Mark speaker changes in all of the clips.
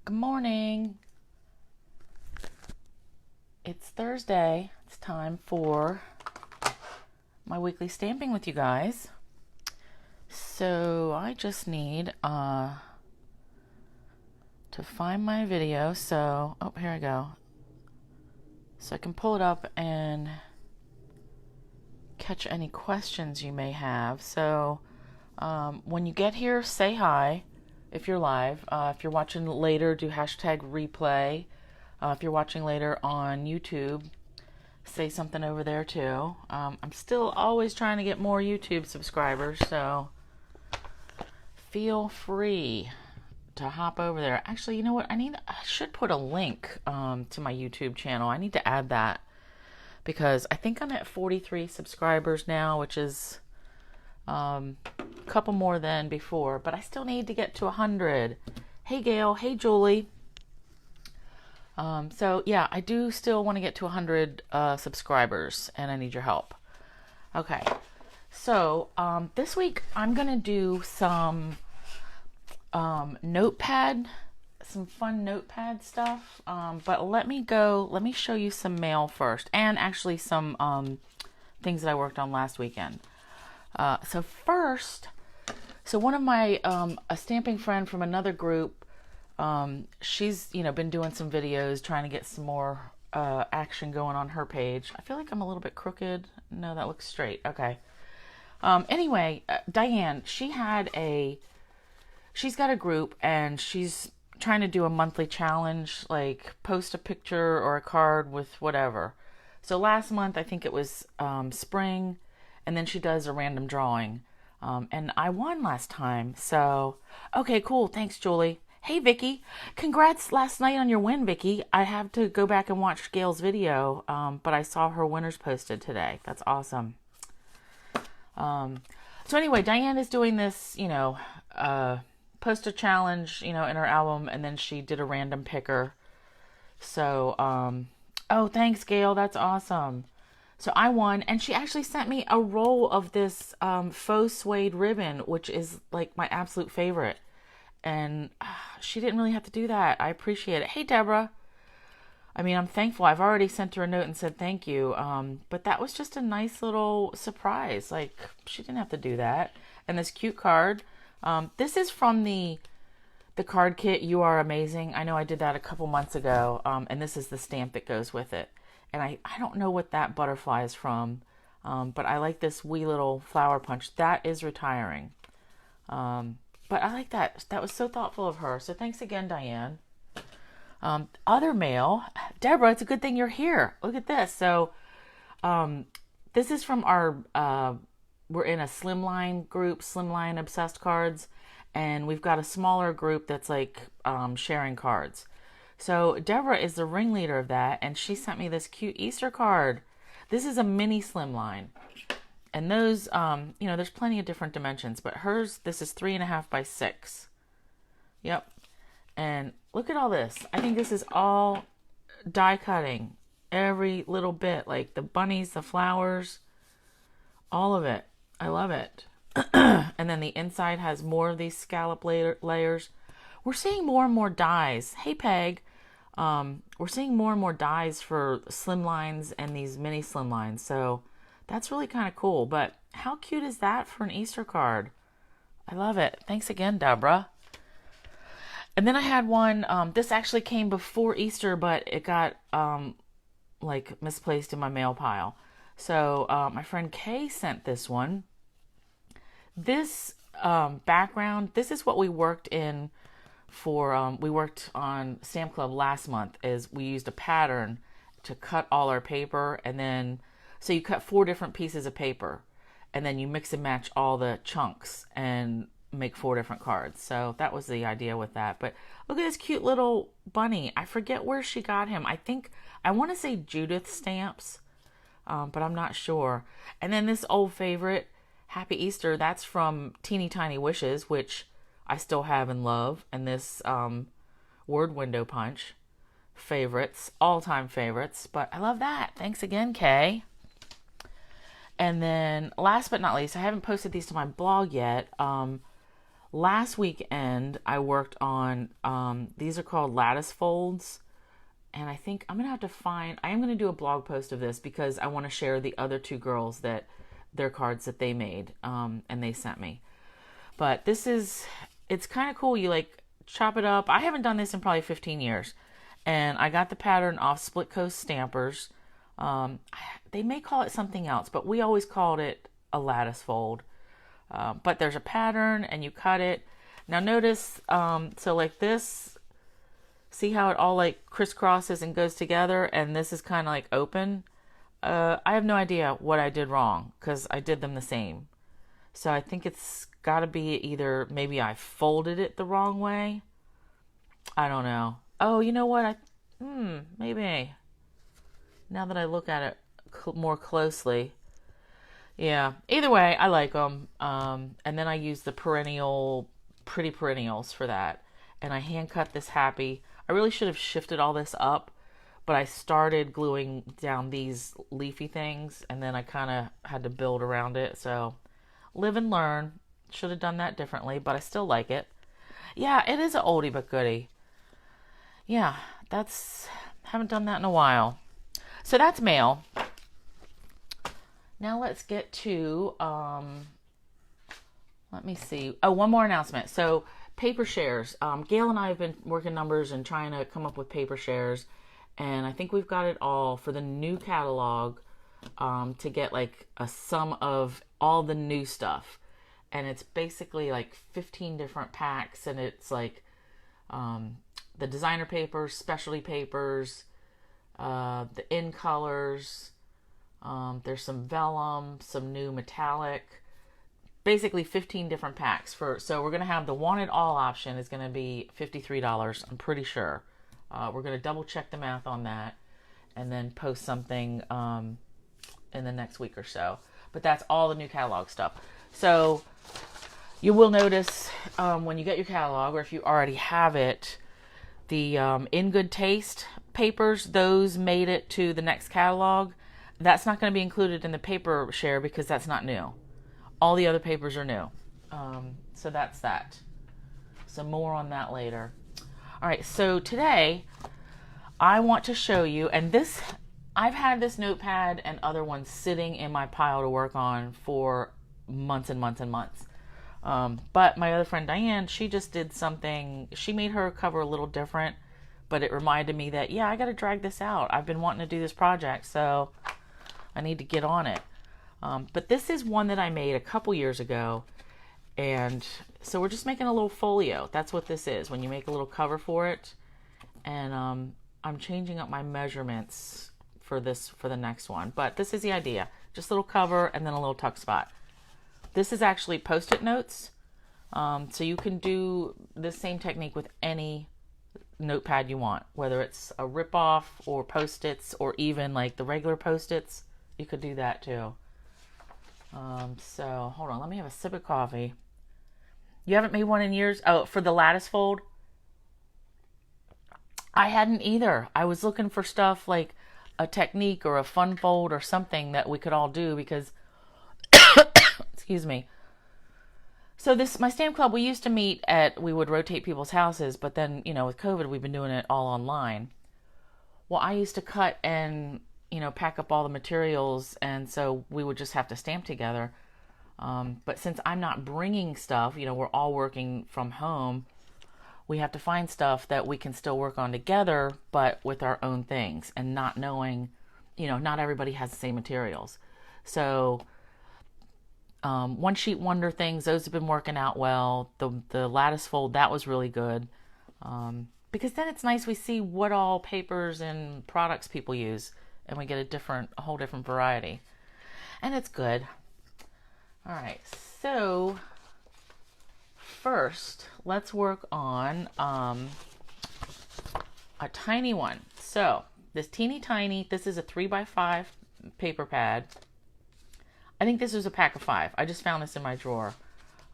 Speaker 1: Good morning. It's Thursday. It's time for my weekly stamping with you guys. So I just need to find my video. So, oh, here I go. So I can pull it up and catch any questions you may have. So when you get here, say hi if you're live. If you're watching later, do hashtag replay. If you're watching later on YouTube, say something over there too. I'm still always trying to get more YouTube subscribers, so feel free to hop over there. Actually, you know what? I should put a link to my YouTube channel. I need to add that because I think I'm at 43 subscribers now, which is a couple more than before, but I still need to get to 100. Hey Gail, hey Julie. So yeah, I do still want to get to 100 subscribers, and I need your help. Okay, so this week I'm gonna do some Notepad, some fun Notepad stuff. But let me show you some mail first, and actually some things that I worked on last weekend. So one of my a stamping friend from another group. She's, been doing some videos trying to get some more action going on her page. I feel like I'm a little bit crooked. No, that looks straight. Okay. Anyway, Diane, she's got a group and she's trying to do a monthly challenge, like post a picture or a card with whatever. So last month, I think it was spring, and then she does a random drawing. And I won last time. So, okay, cool. Thanks, Julie. Hey, Vicky. Congrats last night on your win, Vicky. I have to go back and watch Gail's video, but I saw her winners posted today. That's awesome. So anyway, Diane is doing this, post a challenge, in her album, and then she did a random picker. So, oh, thanks, Gail. That's awesome. So I won, and she actually sent me a roll of this faux suede ribbon, which is like my absolute favorite. And she didn't really have to do that. I appreciate it. Hey, Deborah. I mean, I'm thankful. I've already sent her a note and said thank you. But that was just a nice little surprise. Like, she didn't have to do that. And this cute card. This is from the card kit, You Are Amazing. I know I did that a couple months ago. And this is the stamp that goes with it. And I don't know what that butterfly is from. But I like this wee little flower punch. That is retiring. But I like that. That was so thoughtful of her. So thanks again, Diane. Other mail. Deborah, it's a good thing you're here. Look at this. So this is from our, we're in a Slimline group, Slimline Obsessed Cards. And we've got a smaller group that's like sharing cards. So Deborah is the ringleader of that. And she sent me this cute Easter card. This is a mini Slimline. And those, there's plenty of different dimensions, but hers, this is 3.5 by 6. Yep. And look at all this. I think this is all die cutting. Every little bit, like the bunnies, the flowers, all of it. I love it. And then the inside has more of these scallop layers. We're seeing more and more dies. Hey, Peg. We're seeing more and more dies for slimlines and these mini slimlines. So that's really kind of cool, but how cute is that for an Easter card? I love it. Thanks again, Deborah. And then I had one, this actually came before Easter, but it got misplaced in my mail pile. So my friend Kay sent this one. This background, this is what we worked in for, we worked on Stamp Club last month, is we used a pattern to cut all our paper, and then so you cut 4 different pieces of paper, and then you mix and match all the chunks and make 4 different cards. So that was the idea with that. But look at this cute little bunny. I forget where she got him. I want to say Judith Stamps, but I'm not sure. And then this old favorite, Happy Easter, that's from Teeny Tiny Wishes, which I still have and love. And this word window punch, favorites, all-time favorites. But I love that. Thanks again, Kay. And then last but not least, I haven't posted these to my blog yet. Last weekend, I worked on, these are called Lattice Folds. And I think I'm going to have to find, I am going to do a blog post of this because I want to share the other two girls that, their cards that they made, and they sent me. But this is, it's kind of cool. You like chop it up. I haven't done this in probably 15 years. And I got the pattern off Split Coast Stampers. They may call it something else, but we always called it a lattice fold. But there's a pattern and you cut it. Now notice, so like this, see how it all like crisscrosses and goes together, and this is kind of like open. I have no idea what I did wrong because I did them the same. So I think it's got to be either maybe I folded it the wrong way. I don't know. Oh, you know what? Maybe. Now that I look at it more closely. Yeah. Either way, I like them. And then I use the pretty perennials for that. And I hand cut this happy. I really should have shifted all this up, but I started gluing down these leafy things, and then I kind of had to build around it. So live and learn. Should have done that differently, but I still like it. Yeah, it is an oldie but goodie. Yeah, haven't done that in a while. So that's mail. Now let's get to, let me see. Oh, one more announcement. So paper shares. Gail and I have been working numbers and trying to come up with paper shares. And I think we've got it all for the new catalog, to get like a sum of all the new stuff. And it's basically like 15 different packs, and it's like the designer papers, specialty papers, the in colors, there's some vellum, some new metallic, basically 15 different packs. So we're going to have the wanted all option is going to be $53, I'm pretty sure. We're going to double check the math on that and then post something in the next week or so. But that's all the new catalog stuff. So you will notice when you get your catalog, or if you already have it, the In Good Taste papers, those made it to the next catalog. That's not going to be included in the paper share because that's not new. All the other papers are new. So that's that. So more on that later. All right, so today I want to show you, and this, I've had this notepad and other ones sitting in my pile to work on for months and months and months. But my other friend Diane, she just did something, she made her cover a little different, but it reminded me that, yeah, I got to drag this out. I've been wanting to do this project, so I need to get on it. But this is one that I made a couple years ago. And so we're just making a little folio. That's what this is, when you make a little cover for it. And I'm changing up my measurements for the next one. But this is the idea. Just a little cover and then a little tuck spot. This is actually Post-it notes. So you can do the same technique with any notepad you want, whether it's a rip-off or Post-its or even like the regular Post-its. You could do that too. So hold on, let me have a sip of coffee. You haven't made one in years? Oh, for the lattice fold? I hadn't either. I was looking for stuff like a technique or a fun fold or something that we could all do because, excuse me. So my stamp club, we used to meet we would rotate people's houses, but then, with COVID, we've been doing it all online. Well, I used to cut and, pack up all the materials, and so we would just have to stamp together. But since I'm not bringing stuff, we're all working from home, we have to find stuff that we can still work on together, but with our own things and not knowing, not everybody has the same materials. So One Sheet Wonder things, those have been working out well. The Lattice Fold, that was really good. Because then it's nice we see what all papers and products people use, and we get a whole different variety. And it's good. All right, so first, let's work on a tiny one. So this teeny tiny, this is a 3x5 paper pad. I think this was a pack of 5. I just found this in my drawer.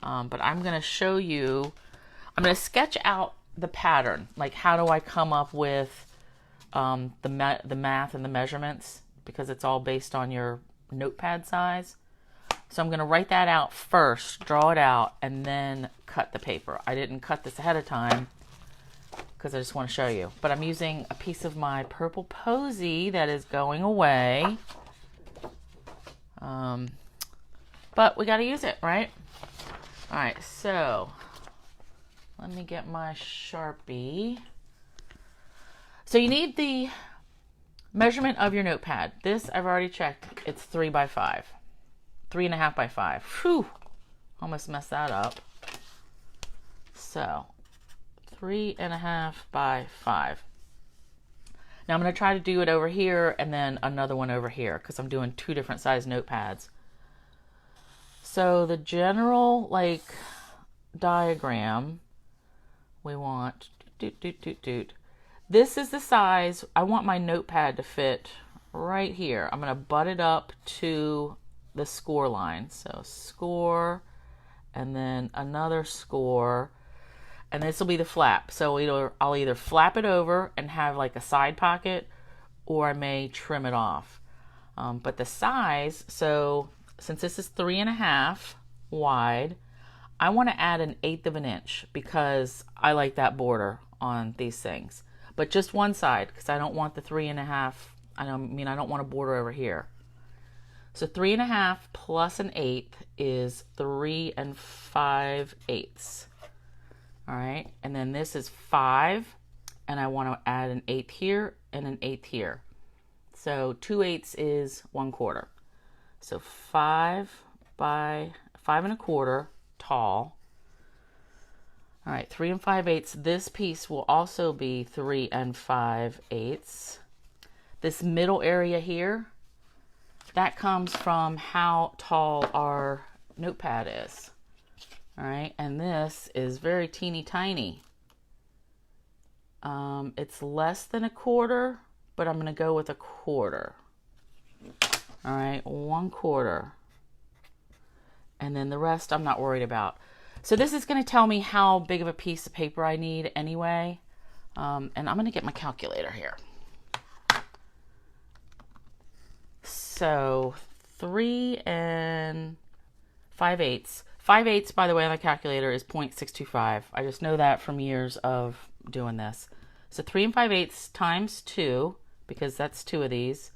Speaker 1: But I'm going to show you, I'm going to sketch out the pattern. Like, how do I come up with the math and the measurements, because it's all based on your notepad size. So I'm going to write that out first, draw it out, and then cut the paper. I didn't cut this ahead of time because I just want to show you. But I'm using a piece of my purple posy that is going away. But we got to use it, right? All right, so let me get my Sharpie. So you need the measurement of your notepad. This I've already checked. It's 3 by 5. 3.5 by 5. Whew, almost messed that up. So 3.5 by 5. Now I'm going to try to do it over here and then another one over here because I'm doing 2 different size notepads. So the general like diagram we want, this is the size I want my notepad to fit right here. I'm going to butt it up to the score line. So score and then another score, and this will be the flap. So I'll either flap it over and have like a side pocket, or I may trim it off. But the size, so since this is 3.5 wide, I want to add 1/8 of an inch because I like that border on these things. But just one side because I don't want the 3.5. I don't want a border over here. So 3.5 plus 1/8 is 3 5/8. All right, and then this is 5, and I want to add 1/8 here and 1/8 here. So 2/8 is 1/4. So 5 by 5.25 tall. All right, 3 5/8. This piece will also be 3 5/8. This middle area here, that comes from how tall our notepad is. All right, and this is very teeny tiny. It's less than 1/4, but I'm going to go with 1/4. All right, 1/4. And then the rest I'm not worried about. So this is going to tell me how big of a piece of paper I need anyway. And I'm going to get my calculator here. So 3 5/8. 5/8, by the way, on the calculator is 0.625. I just know that from years of doing this. So 3 5/8 times 2, because that's 2 of these,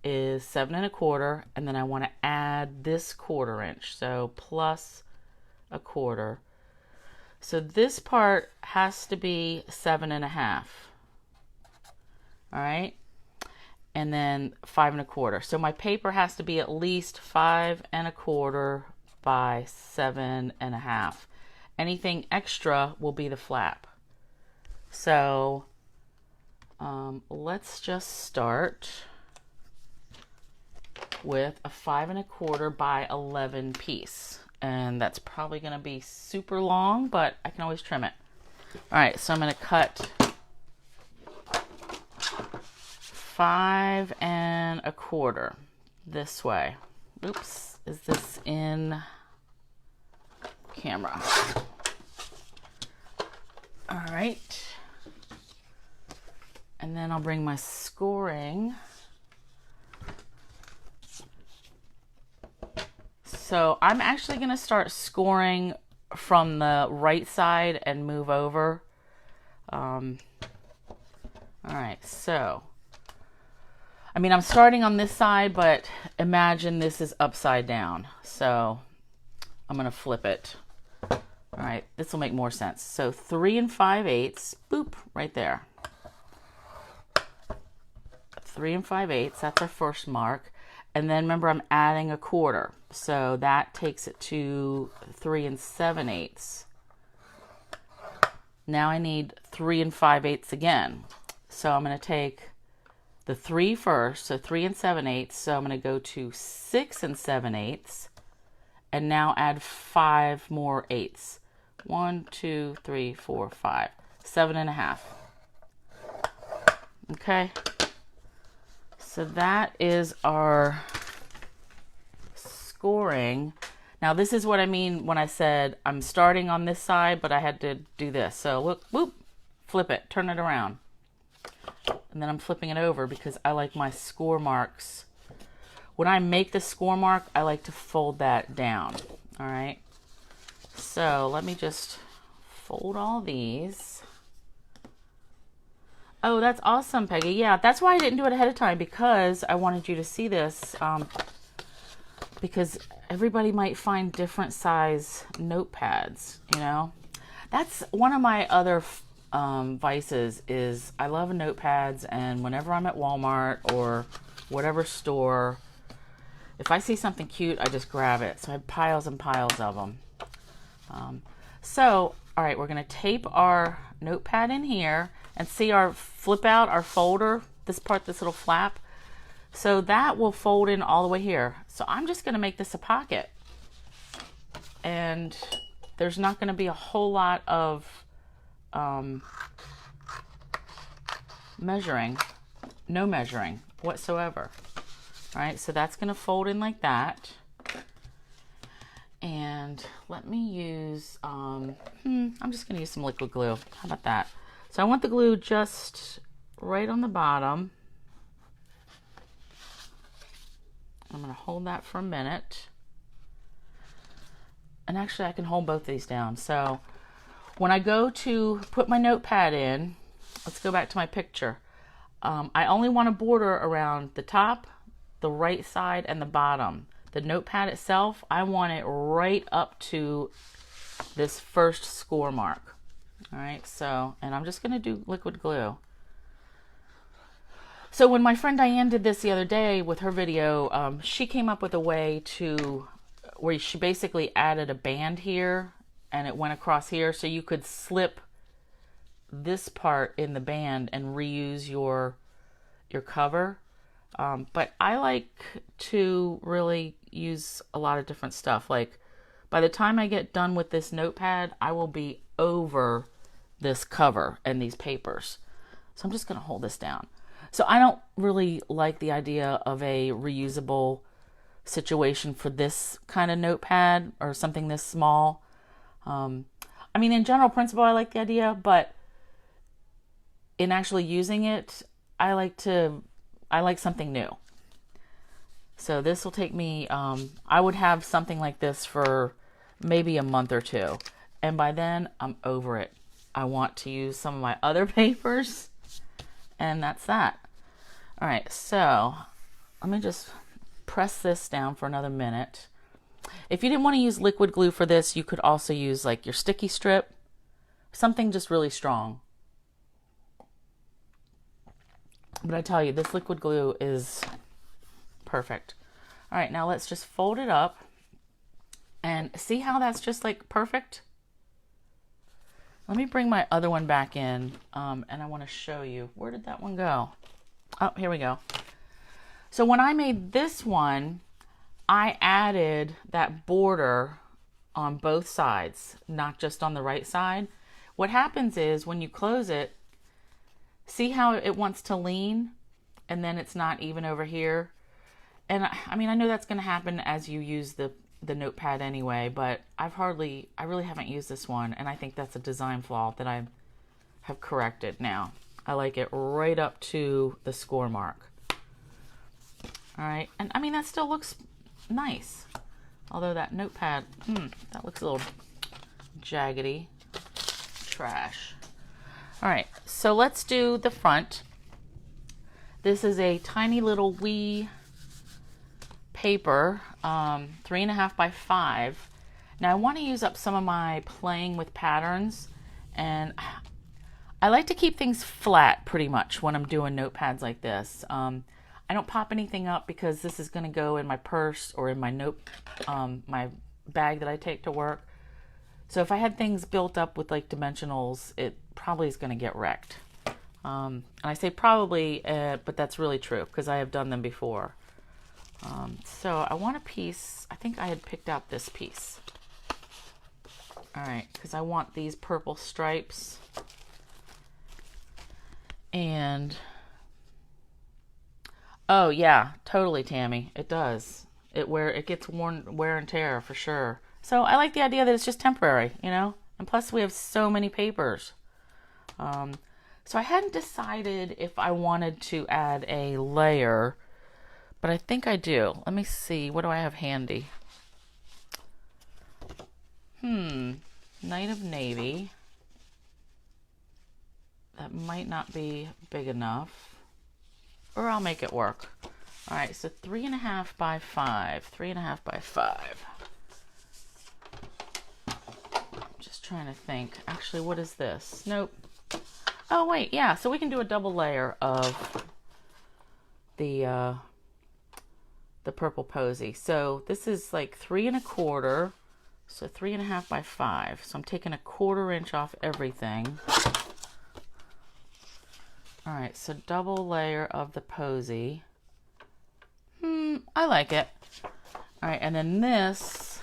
Speaker 1: is 7 1/4. And then I want to add this 1/4 inch. So plus 1/4. So this part has to be 7 1/2. All right. And then 5 1/4. So my paper has to be at least 5 1/4 by 7 1/2. Anything extra will be the flap. So let's just start with a 5 1/4 by 11 piece. And that's probably going to be super long, but I can always trim it. All right, so I'm going to cut 5 1/4 this way. Oops, is this in camera? All right. And then I'll bring my scoring. So I'm actually going to start scoring from the right side and move over. All right, so I'm starting on this side, but imagine this is upside down. So I'm going to flip it. All right, this will make more sense. So 3 5/8, boop, right there. 3 5/8, that's our first mark. And then remember, I'm adding 1/4. So that takes it to 3 7/8. Now I need 3 5/8 again. So I'm going to take the 3 first, so 3 7/8. So I'm going to go to 6 7/8, and now add 5 more eighths. 1, 2, 3, 4, 5, 7 1/2. Okay. So that is our scoring. Now this is what I mean when I said I'm starting on this side, but I had to do this. So look, whoop, flip it, turn it around. And then I'm flipping it over because I like my score marks when I make the score mark, I like to fold that down. All right. So let me just fold all these. Oh, that's awesome, Peggy. Yeah, that's why I didn't do it ahead of time, because I wanted you to see this. Because everybody might find different size notepads, you know. That's one of my other vices is I love notepads, and whenever I'm at Walmart or whatever store, if I see something cute, I just grab it. So I have piles and piles of them. So, all right, we're going to tape our notepad in here and see our flip out, our folder, this part, this little flap. So that will fold in all the way here. So I'm just going to make this a pocket. And there's not going to be a whole lot of measuring, no measuring whatsoever. All right, so that's going to fold in like that. And let me use, I'm just going to use some liquid glue. How about that? So I want the glue just right on the bottom. I'm going to hold that for a minute. And actually I can hold both of these down. So when I go to put my notepad in, let's go back to my picture. I only want a border around the top, the right side, and the bottom. The notepad itself, I want it right up to this first score mark. All right, so, and I'm just going to do liquid glue. So when my friend Diane did this the other day with her video, she came up with a way to, where she basically added a band here and it went across here, so you could slip this part in the band and reuse your cover. But I like to really use a lot of different stuff. Like by the time I get done with this notepad, I will be over this cover and these papers. So I'm just going to hold this down. So I don't really like the idea of a reusable situation for this kind of notepad or something this small. I mean, in general principle, I like the idea, but in actually using it, I like something new. So this will take me, I would have something like this for maybe a month or two. And by then, I'm over it. I want to use some of my other papers. And that's that. All right, so let me just press this down for another minute. If you didn't want to use liquid glue for this, you could also use like your sticky strip. Something just really strong. But I tell you, this liquid glue is perfect. All right, now let's just fold it up and see how that's just like perfect. Let me bring my other one back in, and I want to show you. Where did that one go? Oh, here we go. So when I made this one, I added that border on both sides, not just on the right side. What happens is when you close it, see how it wants to lean and then it's not even over here? And I mean, I know that's going to happen as you use the notepad anyway, but I really haven't used this one, and I think that's a design flaw that I have corrected now. I like it right up to the score mark. All right, and I mean, that still looks nice. Although that notepad, that looks a little jaggedy. Trash. All right, so let's do the front. This is a tiny little wee paper, 3.5 by 5. Now I want to use up some of my playing with patterns, and I like to keep things flat pretty much when I'm doing notepads like this. I don't pop anything up because this is going to go in my purse or in my my bag that I take to work. So if I had things built up with like dimensionals, it probably is going to get wrecked. And I say probably, but that's really true because I have done them before. So I want a piece. I think I had picked out this piece. All right, because I want these purple stripes. And oh yeah, totally, Tammy. It does. It gets wear and tear for sure. So I like the idea that it's just temporary, you know. And plus, we have so many papers. So I hadn't decided if I wanted to add a layer, but I think I do. Let me see. What do I have handy? Night of Navy. That might not be big enough. Or I'll make it work. All right, so 3.5 by 5. 3.5 by 5. Just trying to think. Actually, what is this? Nope. Oh, wait, yeah. So we can do a double layer of the purple posy. So this is like 3 1/4. So 3.5 by 5. So I'm taking 1/4 inch off everything. All right, so double layer of the posy. I like it. All right, and then this,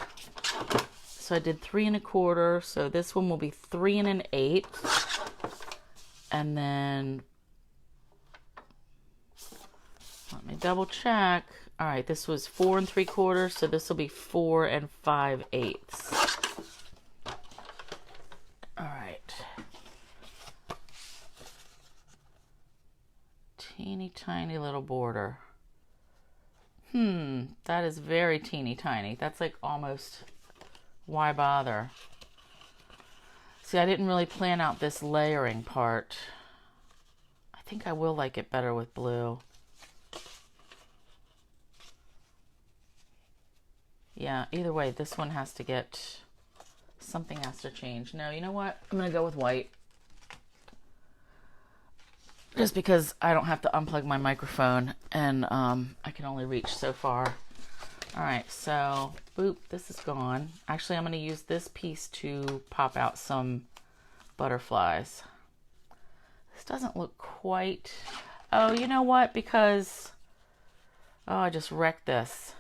Speaker 1: so I did 3 1/4, so this one will be 3 1/8. And then, let me double check. All right, this was 4 3/4, so this will be 4 5/8. All right. Teeny tiny little border. That is very teeny tiny. That's like almost, why bother? See, I didn't really plan out this layering part. I think I will like it better with blue. Yeah, either way, this one has to get, something has to change. No, you know what? I'm going to go with white. Just because I don't have to unplug my microphone and I can only reach so far. All right, so boop, this is gone. Actually, I'm going to use this piece to pop out some butterflies. This doesn't look quite, oh, you know what? Because, oh, I just wrecked this.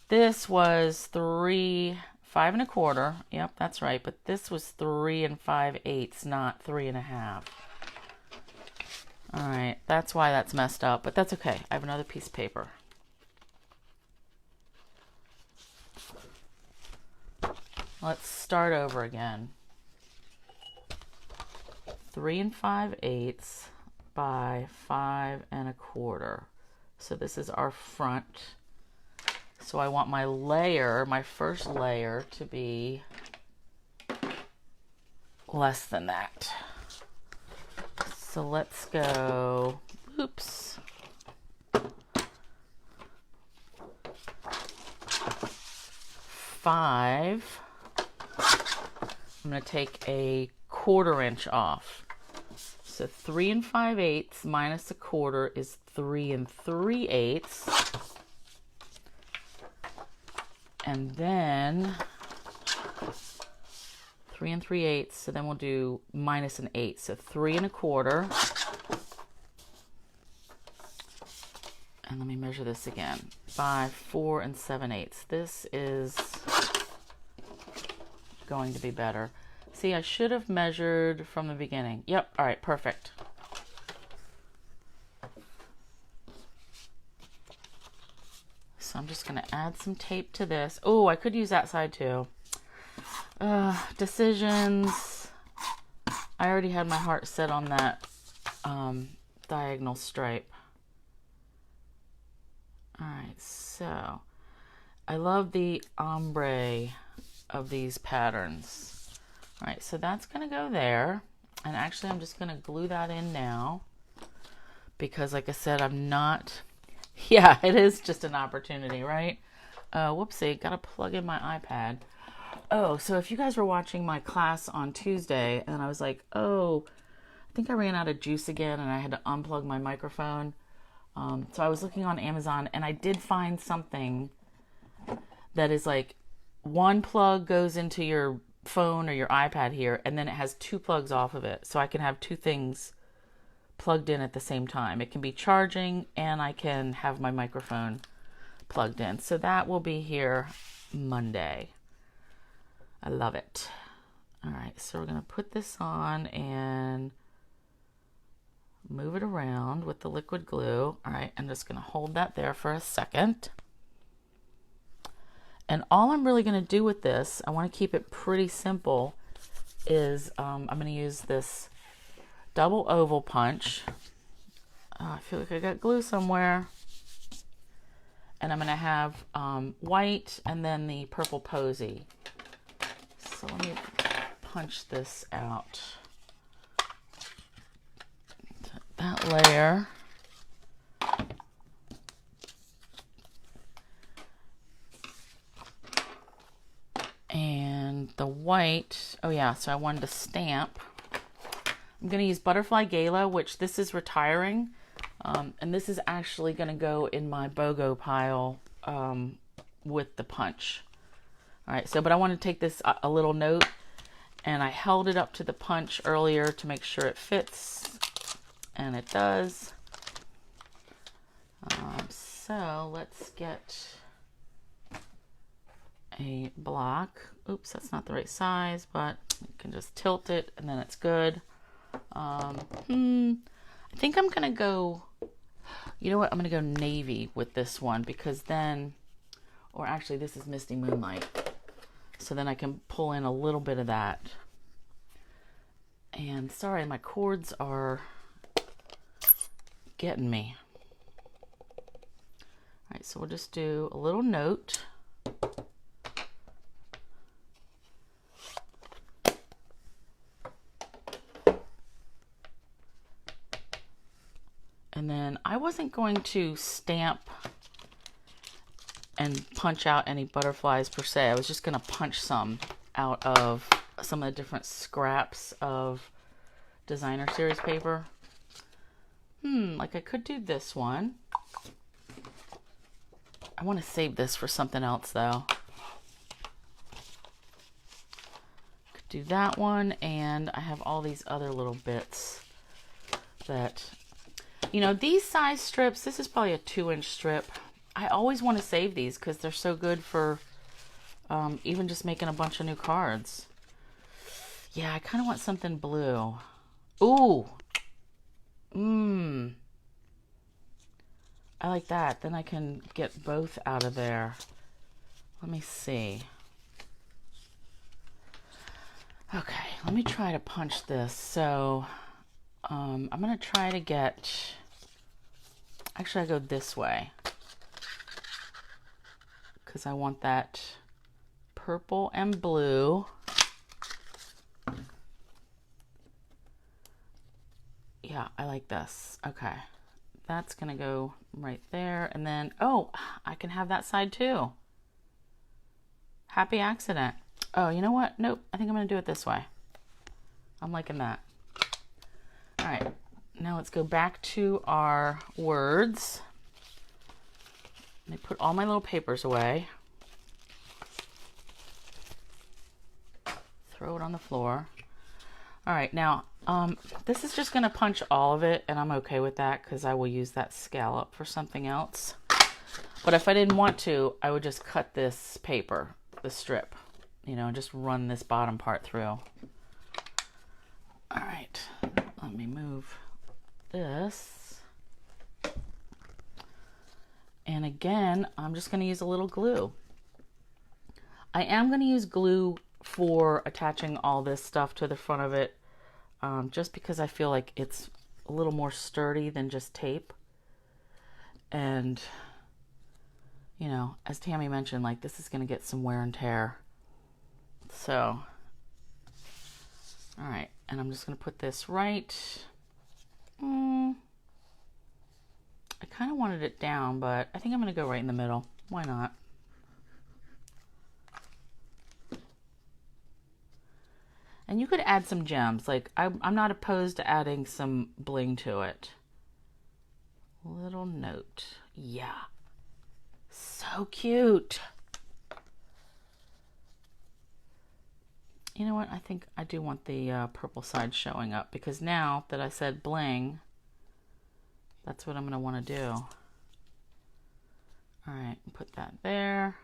Speaker 1: This was 3 5 1/4. Yep, that's right. But this was 3 5/8, not 3 1/2. All right, that's why that's messed up, but that's okay. I have another piece of paper. Let's start over again. 3 5/8 by 5 1/4. So this is our front. So I want my layer, my first layer, to be less than that. So let's go, oops. 5. I'm going to take 1/4 inch off. So 3 5/8 minus 1/4 is 3 3/8. And then 3 3/8, so then we'll do minus an 8, so 3 1/4. And let me measure this again, by 4 7/8. This is going to be better. See, I should have measured from the beginning. Yep, all right, perfect. So I'm just gonna add some tape to this. Oh, I could use that side too. Decisions. I already had my heart set on that diagonal stripe. All right, so I love the ombre of these patterns. All right, so that's gonna go there. And actually I'm just gonna glue that in now because like I said, I'm not, yeah, it is just an opportunity, right? Whoopsie, gotta plug in my iPad. Oh, so if you guys were watching my class on Tuesday and I was like, oh, I think I ran out of juice again and I had to unplug my microphone. So I was looking on Amazon and I did find something that is like one plug goes into your phone or your iPad here and then it has 2 plugs off of it. So I can have 2 things plugged in at the same time. It can be charging and I can have my microphone plugged in. So that will be here Monday. I love it. All right, so we're going to put this on and move it around with the liquid glue. All right, I'm just going to hold that there for a second. And all I'm really going to do with this, I want to keep it pretty simple, is I'm going to use this double oval punch. I feel like I got glue somewhere. And I'm going to have white and then the purple posy. So let me punch this out. That layer. And the white, oh yeah, so I wanted to stamp. I'm going to use Butterfly Gala, which this is retiring. And this is actually going to go in my BOGO pile with the punch. All right, so, but I want to take this a little note, and I held it up to the punch earlier to make sure it fits, and it does. So let's get a block. Oops, that's not the right size, but you can just tilt it and then it's good. I think I'm gonna go, you know what, I'm gonna go navy with this one, because then, or actually this is Misty Moonlight, so then I can pull in a little bit of that. And sorry, my cords are getting me. All right, so we'll just do a little note. And then I wasn't going to stamp and punch out any butterflies per se. I was just going to punch some out of some of the different scraps of designer series paper. Like I could do this one. I want to save this for something else though. Could do that one, and I have all these other little bits that, you know, these size strips, this is probably a 2-inch strip. I always want to save these because they're so good for even just making a bunch of new cards. Yeah, I kind of want something blue. Ooh. I like that. Then I can get both out of there. Let me see. Okay, let me try to punch this. So I'm going to try to get, actually I go this way, because I want that purple and blue. Yeah, I like this. Okay, that's going to go right there. And then, oh, I can have that side too. Happy accident. Oh, you know what? Nope, I think I'm going to do it this way. I'm liking that. All right, now let's go back to our words. Let me put all my little papers away. Throw it on the floor. All right, now this is just going to punch all of it, and I'm okay with that because I will use that scallop for something else. But if I didn't want to, I would just cut this paper, the strip, you know, and just run this bottom part through. All right, let me move this. And again, I'm just going to use a little glue. I am going to use glue for attaching all this stuff to the front of it, just because I feel like it's a little more sturdy than just tape. And, you know, as Tammy mentioned, like this is going to get some wear and tear. So, all right, and I'm just going to put this right. I kind of wanted it down, but I think I'm going to go right in the middle. Why not? And you could add some gems. Like, I'm not opposed to adding some bling to it. Little note. Yeah. So cute. You know what? I think I do want the purple side showing up, because now that I said bling, that's what I'm going to want to do. All right, put that there.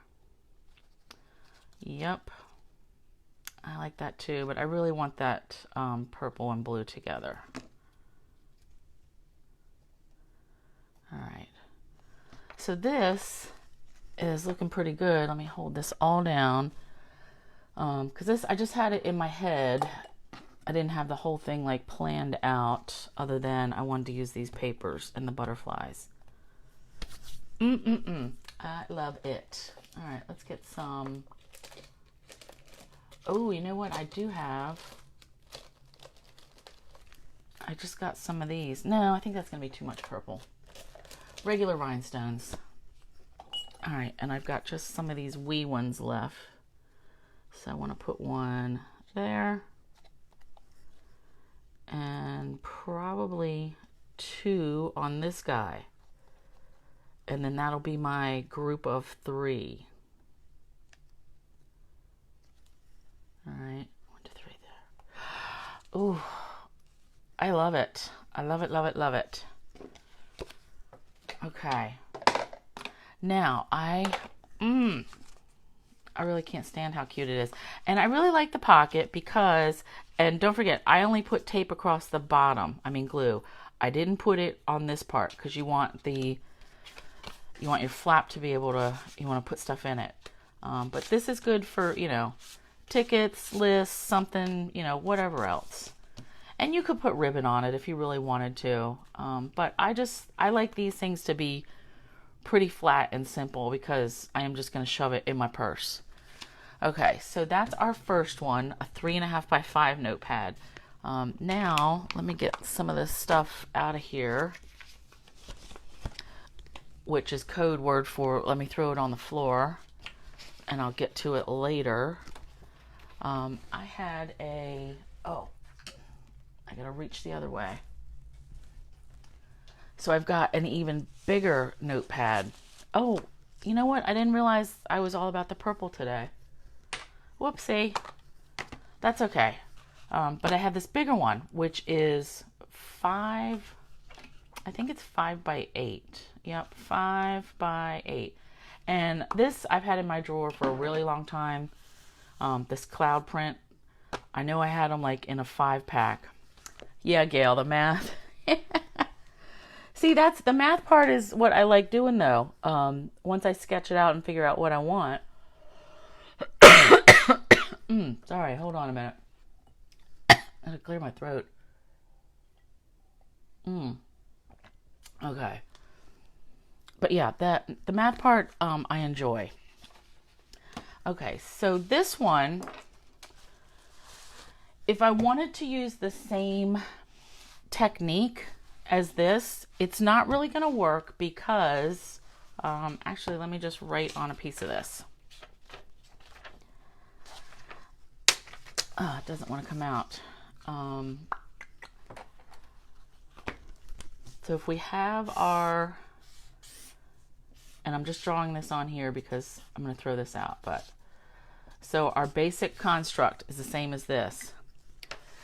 Speaker 1: Yep. I like that too, but I really want that purple and blue together. All right. So this is looking pretty good. Let me hold this all down. Because this, I just had it in my head. I didn't have the whole thing like planned out, other than I wanted to use these papers and the butterflies. I love it. All right, let's get some. Oh, you know what I do have? I just got some of these. No, I think that's going to be too much purple. Regular rhinestones. All right, and I've got just some of these wee ones left. So I want to put one there. And probably 2 on this guy. And then that'll be my group of 3. All right, 1, 2, 3 there. Ooh, I love it. I love it, love it, love it. Okay. Now, I really can't stand how cute it is. And I really like the pocket because, and don't forget, I only put tape across the bottom. I mean glue. I didn't put it on this part because you want your flap to be able to, you want to put stuff in it. But this is good for, you know, tickets, lists, something, you know, whatever else. And you could put ribbon on it if you really wanted to. But I like these things to be pretty flat and simple because I am just going to shove it in my purse. Okay, so that's our first one, a 3.5 by 5 notepad. Now, let me get some of this stuff out of here, which is code word for let me throw it on the floor, and I'll get to it later. I had a, oh, I gotta reach the other way. So I've got an even bigger notepad. Oh, you know what? I didn't realize I was all about the purple today. Whoopsie. That's okay. But I have this bigger one, which is 5, I think it's 5 by 8. Yep, 5 by 8. And this I've had in my drawer for a really long time. This cloud print. I know I had them like in a 5-pack. Yeah, Gail, the math. See, that's the math part is what I like doing though. Once I sketch it out and figure out what I want. Sorry, hold on a minute. I gotta clear my throat. Okay. But yeah, the math part I enjoy. Okay, so this one, if I wanted to use the same technique as this, it's not really going to work because, actually, let me just write on a piece of this. It doesn't want to come out. So if we have our, and I'm just drawing this on here because I'm going to throw this out, but so our basic construct is the same as this.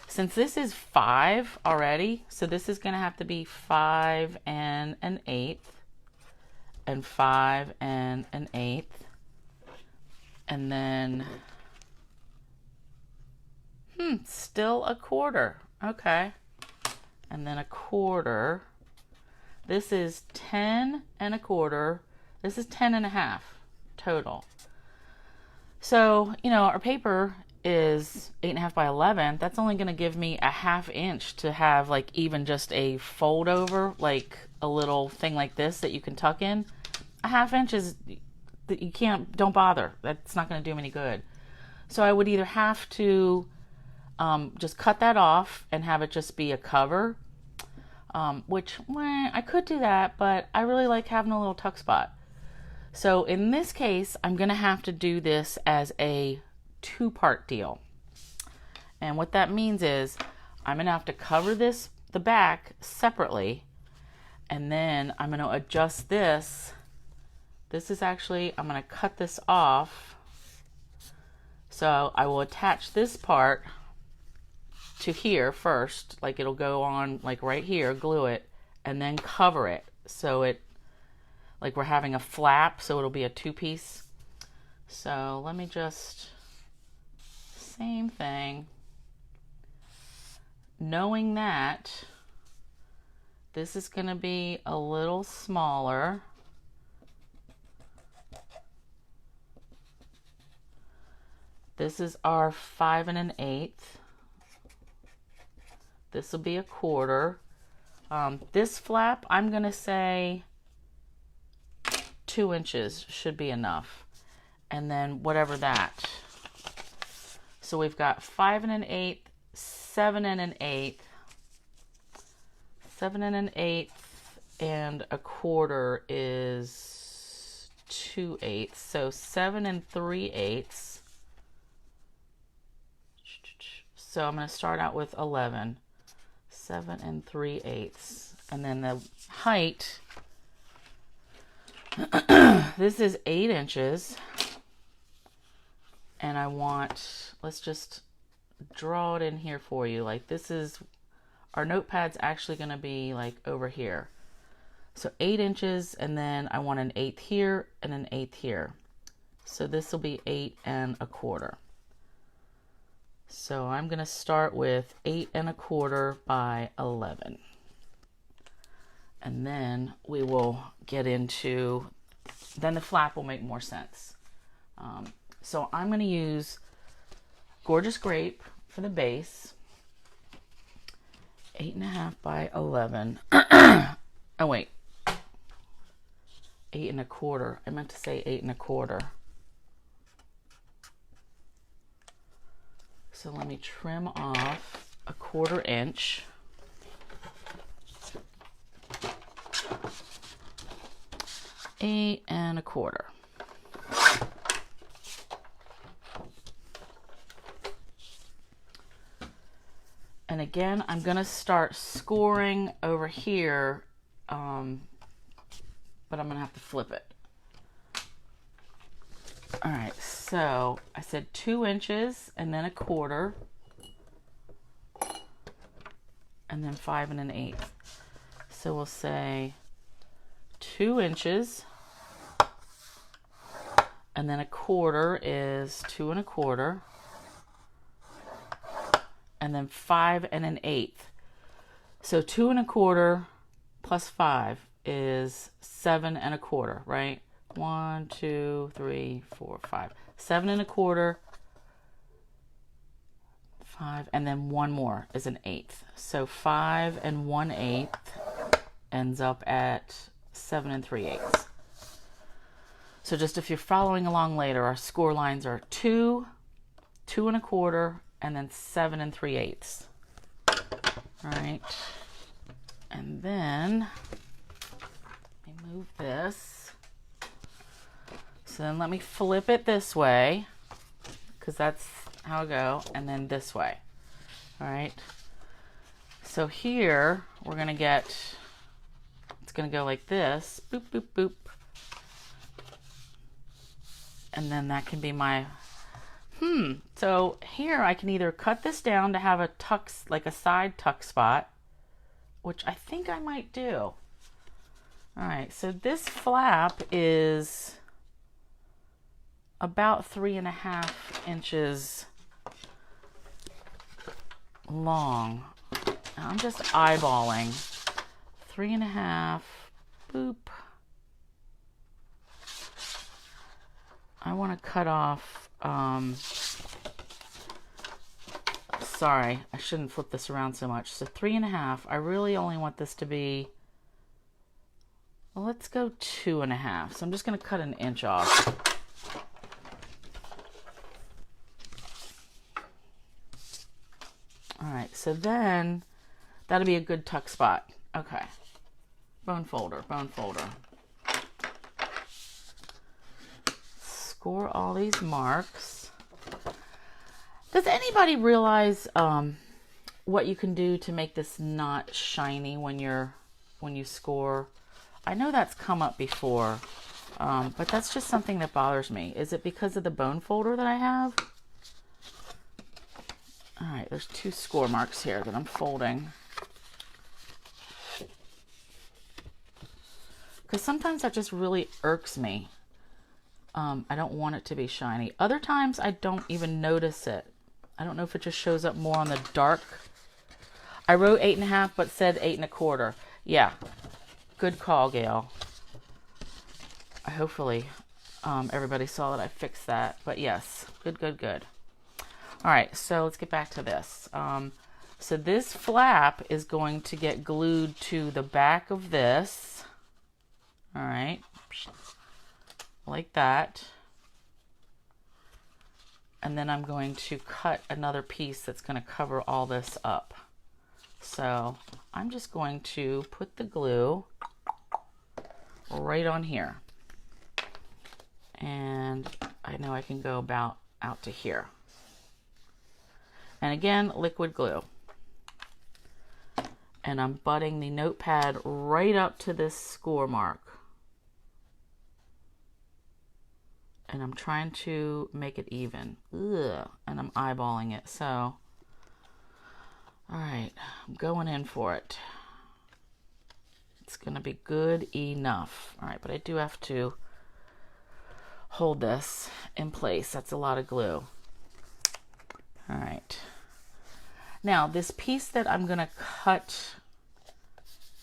Speaker 1: Since this is 5 already, so this is going to have to be 5 and an 1/8, and 5 and an 1/8, and then still a 1/4. Okay, and then a 1/4. This is 10 and a 1/4. This is 10 and a half total. So, you know, our paper is 8.5 by 11. That's only going to give me a 1/2 inch to have like even just a fold over, like a little thing like this that you can tuck in. A 1/2 inch is, that you can't, don't bother. That's not going to do me any good. So I would either have to just cut that off and have it just be a cover, which, I could do that, but I really like having a little tuck spot. So in this case, I'm going to have to do this as a 2-part deal. And what that means is I'm going to have to cover this, the back, separately, and then I'm going to adjust this. This is actually, I'm going to cut this off. So I will attach this part to here first, like it'll go on like right here, glue it, and then cover it so it, like we're having a flap, so it'll be a 2-piece. So let me just, same thing, knowing that this is going to be a little smaller. This is our 5 and an 1/8. This will be a 1/4. This flap, I'm going to say 2 inches should be enough. And then whatever that. So we've got 5 1/8, 7 1/8, 7 1/8, and 1/4 is 2/8. So 7 3/8. So I'm going to start out with 11. 7 3/8. And then the height, this is 8 inches. And I want, let's just draw it in here for you. Like this is, our notepad's actually going to be like over here. So 8 inches, and then I want an 1/8 here and an 1/8 here. So this will be 8 1/4. So I'm going to start with 8 1/4 by 11. And then we will get into, then the flap will make more sense. So I'm going to use Gorgeous Grape for the base. 8 1/2 by 11. Oh wait. 8 1/4. I meant to say 8 1/4. So let me trim off 1/4 inch. Eight 1/4. And again, I'm going to start scoring over here, but I'm going to have to flip it. All right, so I said 2 inches and then 1/4, and then 5 1/8. So we'll say 2 inches, and then 1/4 is 2 1/4. And then 5 1/8. So 2 1/4 plus 5 is 7 1/4, right? 1, 2, 3, 4, 5. 7 1/4, 5, and then one more is an 1/8. So 5 1/8 ends up at 7 3/8. So just if you're following along later, our score lines are 2, 2 1/4, and then 7 3/8. All right. And then let me move this. So then let me flip it this way, because that's how I go, and then this way. All right. So here we're going to get, it's going to go like this. Boop, boop, boop. And then that can be my so here I can either cut this down to have a tuck, like a side tuck spot, which I think I might do. All right, so this flap is about 3 1/2 inches long. I'm just eyeballing. 3 1/2, boop. I want to cut off, sorry, I shouldn't flip this around so much. So 3 1/2, I really only want this to be, well, let's go 2 1/2. So I'm just going to cut an inch off. All right, so then that'll be a good tuck spot. Okay, bone folder, bone folder. Score all these marks. Does anybody realize what you can do to make this not shiny when you score? I know that's come up before, but that's just something that bothers me. Is it because of the bone folder that I have? All right, there's 2 score marks here that I'm folding. Because sometimes that just really irks me. I don't want it to be shiny. Other times I don't even notice it. I don't know if it just shows up more on the dark. I wrote 8 1/2 but said 8 1/4. Yeah, good call, Gail. Hopefully everybody saw that I fixed that. But yes, good. All right, so let's get back to this. So this flap is going to get glued to the back of this. All right. like that. And then I'm going to cut another piece that's going to cover all this up. So I'm just going to put the glue right on here. And I know I can go about out to here. And again, liquid glue. And I'm butting the notepad right up to this score mark. And I'm trying to make it even. Ugh, and I'm eyeballing it. So, all right, I'm going in for it. It's going to be good enough. All right, but I do have to hold this in place. That's a lot of glue. All right. Now, this piece that I'm going to cut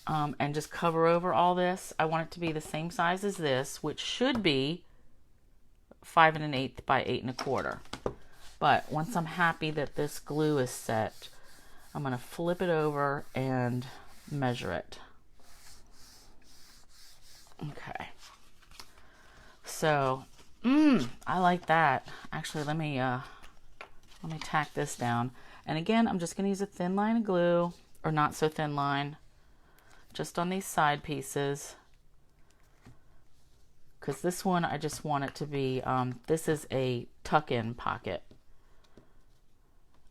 Speaker 1: and just cover over all this, I want it to be the same size as this, which should be 5 1/8 by 8 1/4. But once I'm happy that this glue is set, I'm going to flip it over and measure it. Okay. So, I like that. Actually, let me tack this down. And again, I'm just going to use a thin line of glue, or not so thin line, just on these side pieces. Because this one, I just want it to be, this is a tuck-in pocket.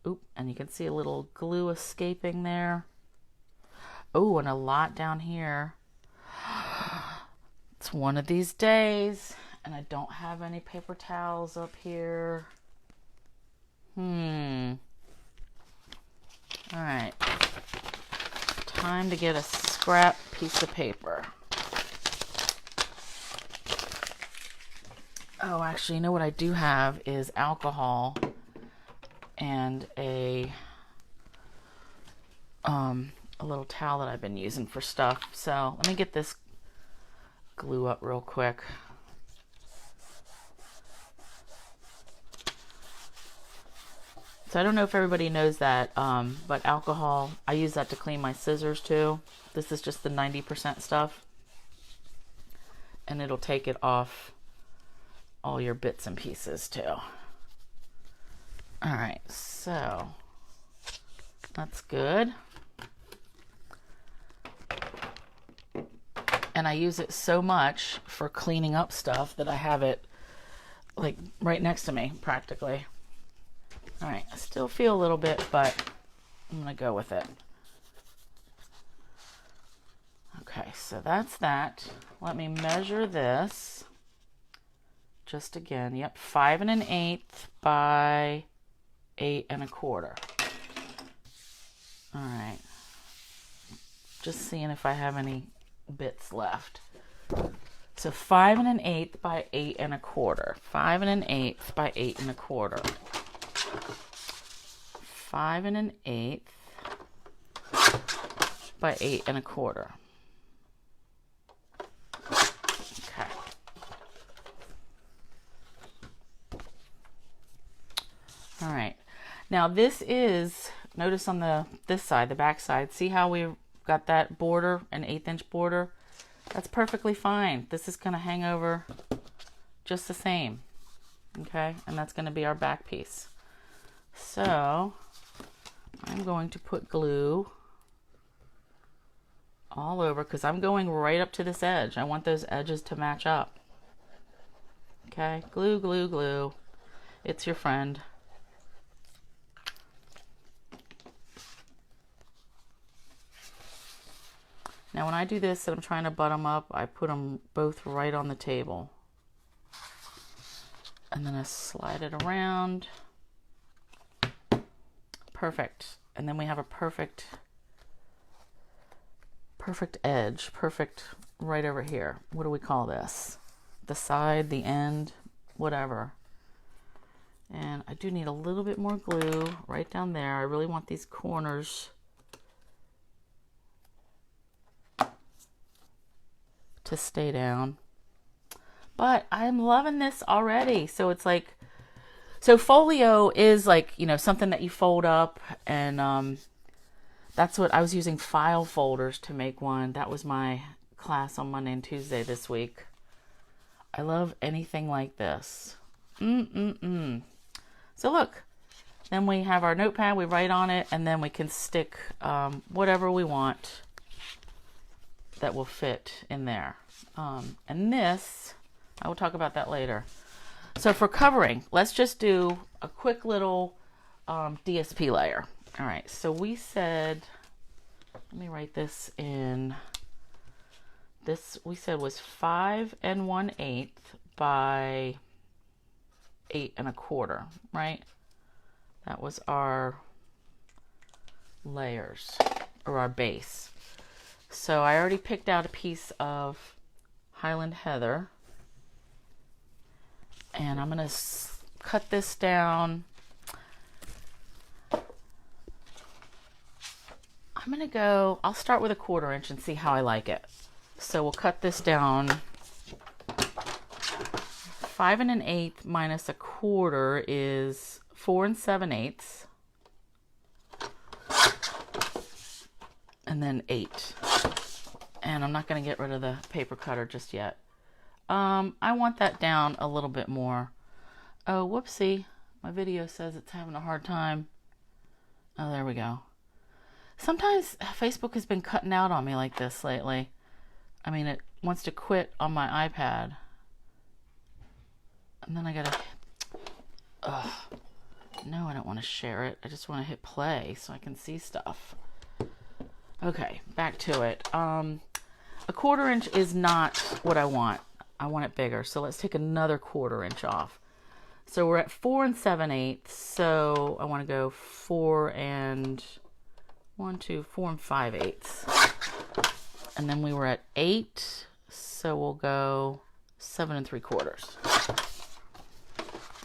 Speaker 1: Oop, and you can see a little glue escaping there. Oh, and a lot down here. It's one of these days, and I don't have any paper towels up here. All right. Time to get a scrap piece of paper. Oh, actually, you know what I do have is alcohol and a little towel that I've been using for stuff. So let me get this glue up real quick. So I don't know if everybody knows that, but alcohol, I use that to clean my scissors too. This is just the 90% stuff. And it'll take it off all your bits and pieces too. All right, so that's good. And I use it so much for cleaning up stuff that I have it like right next to me practically. All right, I still feel a little bit, but I'm gonna go with it. Okay, so that's that. Let me measure this. Just again, yep, 5 1/8 by 8 1/4. All right, just seeing if I have any bits left. So 5 1/8 by 8 1/4. 5 1/8 by 8 1/4. 5 1/8 by 8 1/4. Okay. All right. Now this is, notice on this side, the back side, see how we got that border, an 1/8 inch border? That's perfectly fine. This is going to hang over just the same. Okay, and that's going to be our back piece. So I'm going to put glue all over because I'm going right up to this edge. I want those edges to match up. Okay, glue, glue, glue. It's your friend. Now when I do this and I'm trying to butt them up, I put them both right on the table. And then I slide it around. Perfect. And then we have a perfect edge. Perfect right over here. What do we call this? The side, the end, whatever. And I do need a little bit more glue right down there. I really want these corners to stay down. But I'm loving this already. So it's like, so folio is like, you know, something that you fold up, and that's what I was using, file folders to make one. That was my class on Monday and Tuesday this week. I love anything like this. So look, then we have our notepad, we write on it, and then we can stick whatever we want that will fit in there. And this, I will talk about that later. So for covering, let's just do a quick little DSP layer. All right, so we said, let me write this in. This we said was 5 1/8 by 8 1/4, right? That was our layers, or our base. So I already picked out a piece of Highland Heather, and I'm going to cut this down. I'm going to go, I'll start with a 1/4 inch and see how I like it. So we'll cut this down. 5 1/8 minus 1/4 is 4 7/8, and then 8. And I'm not going to get rid of the paper cutter just yet. I want that down a little bit more. Oh, whoopsie. My video says it's having a hard time. Oh, there we go. Sometimes Facebook has been cutting out on me like this lately. I mean, it wants to quit on my iPad. And then I gotta... No, I don't want to share it. I just want to hit play so I can see stuff. Okay, back to it. A 1/4 inch is not what I want. I want it bigger. So let's take another 1/4 inch off. So we're at 4 7/8. So I want to go 4 5/8. And then we were at 8. So we'll go 7 3/4.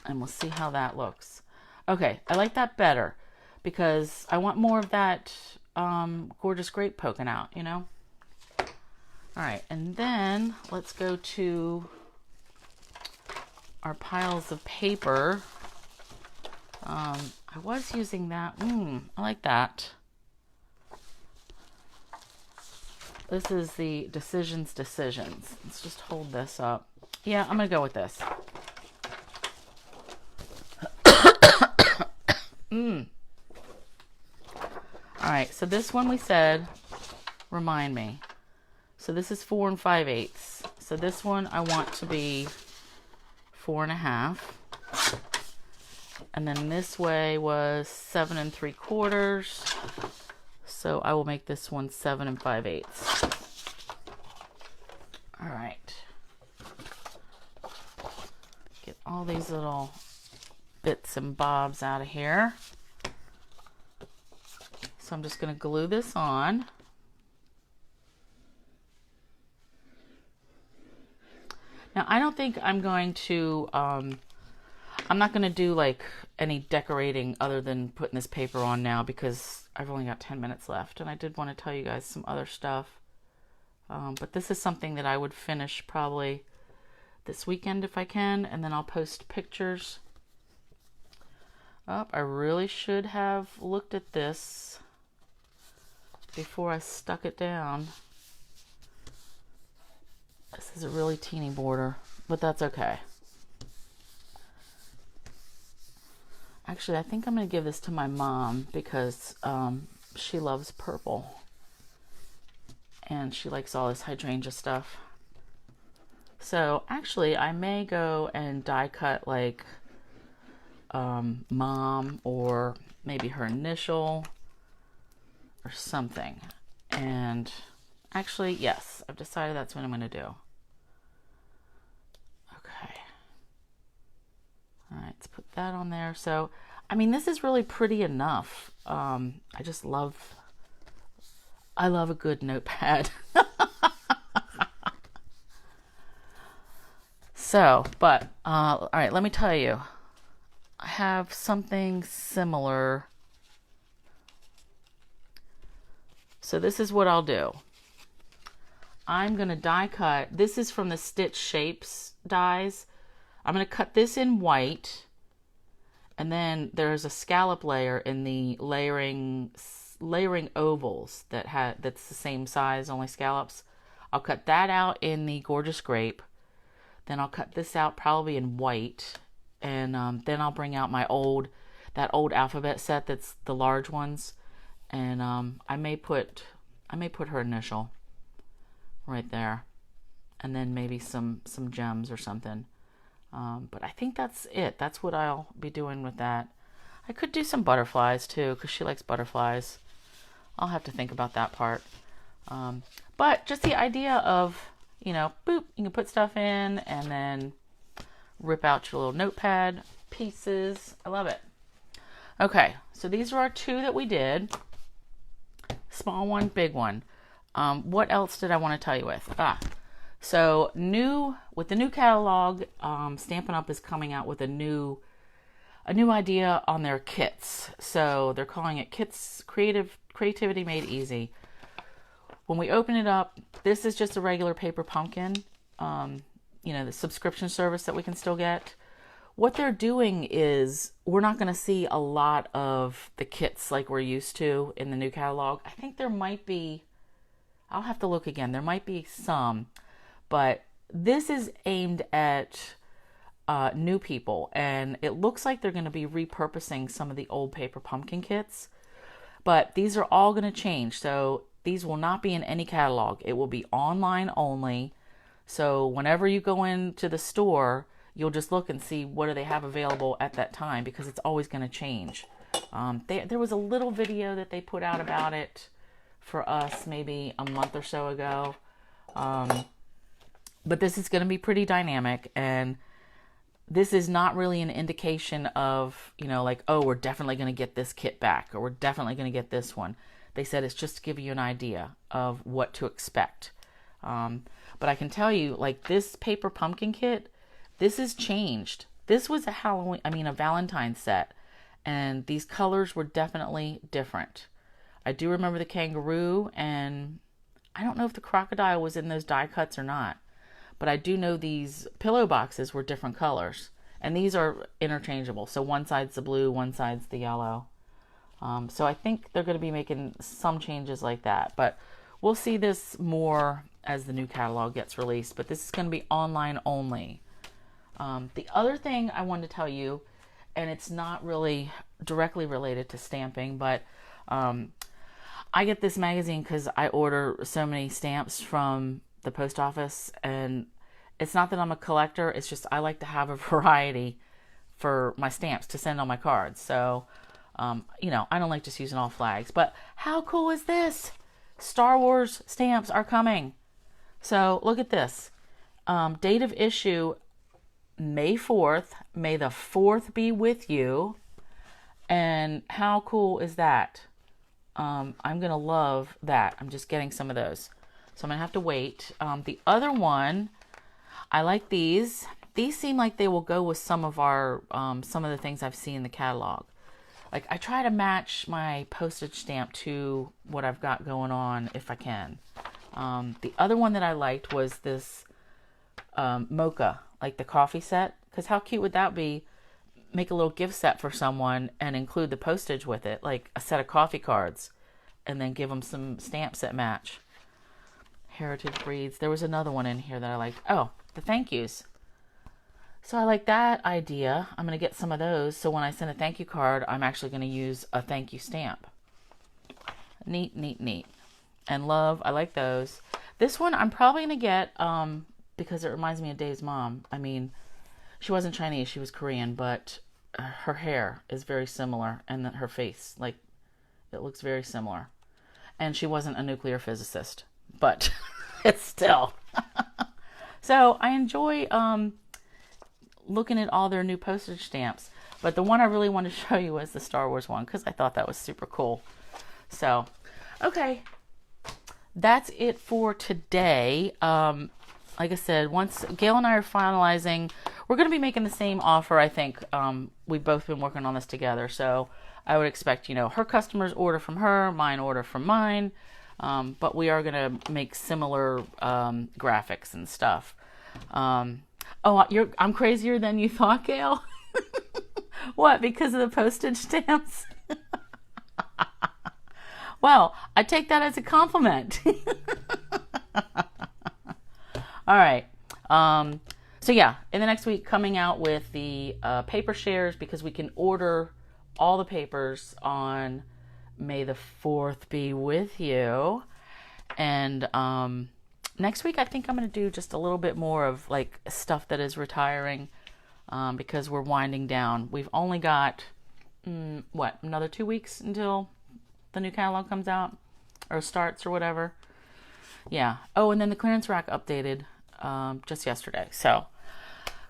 Speaker 1: And we'll see how that looks. Okay, I like that better because I want more of that gorgeous grape poking out, you know? All right, and then let's go to our piles of paper. I was using that. I like that. This is the Decisions. Let's just hold this up. Yeah, I'm going to go with this. All right, so this one we said, remind me. So this is 4 5/8. So this one I want to be 4 1/2. And then this way was 7 3/4. So I will make this one 7 5/8. All right. Get all these little bits and bobs out of here. So I'm just going to glue this on. Now I don't think I'm going to, I'm not going to do like any decorating other than putting this paper on now because I've only got 10 minutes left and I did want to tell you guys some other stuff. But this is something that I would finish probably this weekend if I can, and then I'll post pictures. Oh, I really should have looked at this before I stuck it down. This is a really teeny border, but that's okay. Actually, I think I'm going to give this to my mom because she loves purple. And she likes all this hydrangea stuff. So actually, I may go and die cut like mom or maybe her initial or something. And actually, yes, I've decided that's what I'm going to do. Okay. All right, let's put that on there. So, I mean, this is really pretty enough. I love a good notepad. So, but, all right, let me tell you. I have something similar. So this is what I'll do. I'm going to die cut. This is from the Stitch Shapes dies. I'm going to cut this in white. And then there's a scallop layer in the layering ovals that's the same size, only scallops. I'll cut that out in the Gorgeous Grape. Then I'll cut this out probably in white. And then I'll bring out that old alphabet set that's the large ones. And I may put her initial right there. And then maybe some gems or something. But I think that's it. That's what I'll be doing with that. I could do some butterflies too, because she likes butterflies. I'll have to think about that part. But just the idea of, boop, you can put stuff in and then rip out your little notepad pieces. I love it. Okay, so these are our 2 that we did. Small one, big one. What else did I want to tell you with? So with the new catalog, Stampin' Up! Is coming out with a new idea on their kits. So they're calling it Kits Creativity Made Easy. When we open it up, this is just a regular paper pumpkin, the subscription service that we can still get. What they're doing is we're not going to see a lot of the kits like we're used to in the new catalog. I think there might be, I'll have to look again. There might be some, but this is aimed at new people, and it looks like they're going to be repurposing some of the old paper pumpkin kits, but these are all going to change. So these will not be in any catalog. It will be online only. So whenever you go into the store, you'll just look and see what do they have available at that time, because it's always going to change. There was a little video that they put out about it for us maybe a month or so ago. But this is going to be pretty dynamic, and this is not really an indication of, oh, we're definitely going to get this kit back, or we're definitely going to get this one. They said it's just to give you an idea of what to expect. But I can tell you, like this paper pumpkin kit, this has changed. This was a Valentine's set, and these colors were definitely different. I do remember the kangaroo, and I don't know if the crocodile was in those die cuts or not, but I do know these pillow boxes were different colors, and these are interchangeable. So one side's the blue, one side's the yellow. So I think they're going to be making some changes like that, but we'll see this more as the new catalog gets released, but this is going to be online only. The other thing I wanted to tell you, and it's not really directly related to stamping, but I get this magazine because I order so many stamps from the post office, and it's not that I'm a collector, it's just I like to have a variety for my stamps to send on my cards. So I don't like just using all flags, but how cool is this? Star Wars stamps are coming. So look at this. Date of issue, May 4th. May the 4th be with you. And how cool is that? I'm going to love that. I'm just getting some of those. So I'm going to have to wait. The other one, I like these. These seem like they will go with some of the things I've seen in the catalog. Like I try to match my postage stamp to what I've got going on if I can. The other one that I liked was this mocha, like the coffee set. Because how cute would that be? Make a little gift set for someone and include the postage with it, like a set of coffee cards, and then give them some stamps that match. Heritage Breeds. There was another one in here that I liked. Oh, the thank yous. So I like that idea. I'm going to get some of those. So when I send a thank you card, I'm actually going to use a thank you stamp. Neat, neat, neat. And love, I like those. This one I'm probably going to get because it reminds me of Dave's mom. I mean, she wasn't Chinese, she was Korean, but her hair is very similar, and her face, like, it looks very similar. And she wasn't a nuclear physicist, but it's still. So I enjoy looking at all their new postage stamps, but the one I really want to show you is the Star Wars one, because I thought that was super cool. So, okay, that's it for today. Like I said, once Gail and I are finalizing, we're going to be making the same offer, I think. We've both been working on this together, so I would expect, her customers order from her, mine order from mine, but we are going to make similar graphics and stuff. I'm crazier than you thought, Gail? What, because of the postage stamps? Well, I take that as a compliment. All right. So yeah, in the next week, coming out with the paper shares, because we can order all the papers on May the 4th be with you. And next week, I think I'm going to do just a little bit more of like stuff that is retiring, because we're winding down. We've only got, another 2 weeks until the new catalog comes out or starts or whatever. Yeah. Oh, and then the clearance rack updated just yesterday. So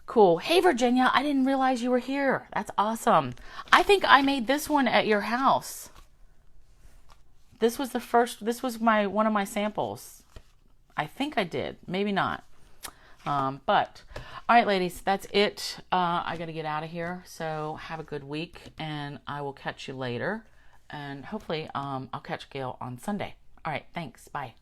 Speaker 1: cool. Hey, Virginia, I didn't realize you were here. That's awesome. I think I made this one at your house. This was one of my samples. I think I did. Maybe not. But all right, ladies, that's it. I got to get out of here. So have a good week, and I will catch you later. And hopefully I'll catch Gail on Sunday. All right. Thanks. Bye.